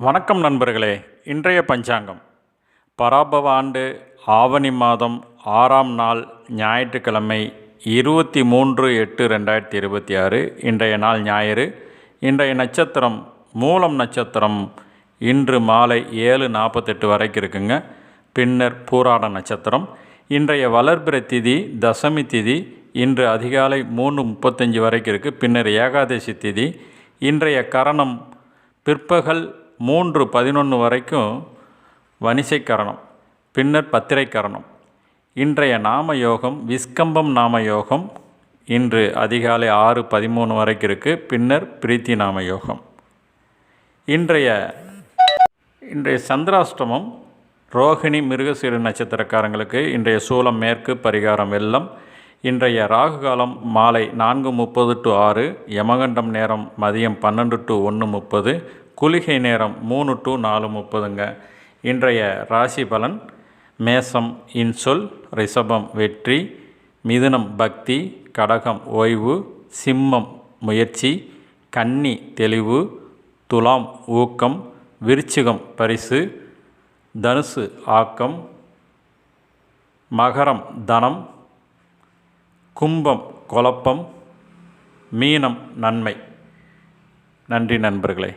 வணக்கம் நண்பர்களே. இன்றைய பஞ்சாங்கம் பராபவ ஆண்டு ஆவணி மாதம் 6ஆம் நாள் ஞாயிற்றுக்கிழமை 23/8/2026. இன்றைய நாள் ஞாயிறு. இன்றைய நட்சத்திரம் மூலம் நட்சத்திரம். இன்று மாலை 7:48 வரைக்கும் இருக்குங்க. பின்னர் பூராட நட்சத்திரம். இன்றைய வளர்பிறை திதி தசமி திதி. இன்று அதிகாலை 3:35 வரைக்கும் இருக்குது. பின்னர் ஏகாதசி திதி. இன்றைய கரணம் பிற்பகல் 3:11 வரைக்கும் வணிசை கரணம், பின்னர் பத்திரை கரணம். இன்றைய நாம யோகம் விஸ்கம்பம் நாம யோகம். இன்று அதிகாலை 6:13 வரைக்கும் இருக்குது. பின்னர் பிரீத்தி நாம யோகம். இன்றைய சந்திராஷ்டமம் ரோகிணி மிருகசீர நட்சத்திரக்காரங்களுக்கு. இன்றைய சூலம் மேற்கு, பரிகாரம் வெள்ளம். இன்றைய ராகு காலம் மாலை 4:30 to 6. யமகண்டம் நேரம் மதியம் 12 to 1:30. குளிகை நேரம் 3 to 4:30ங்க. இன்றைய ராசி பலன்: மேசம் இன்சொல், ரிஷபம் வெற்றி, மிதுனம் பக்தி, கடகம் ஓய்வு, சிம்மம் முயற்சி, கன்னி தெளிவு, துலாம் ஊக்கம், விருச்சிகம் பரிசு, தனுசு ஆக்கம், மகரம் தனம், கும்பம் குழப்பம், மீனம் நன்மை. நன்றி நண்பர்களே.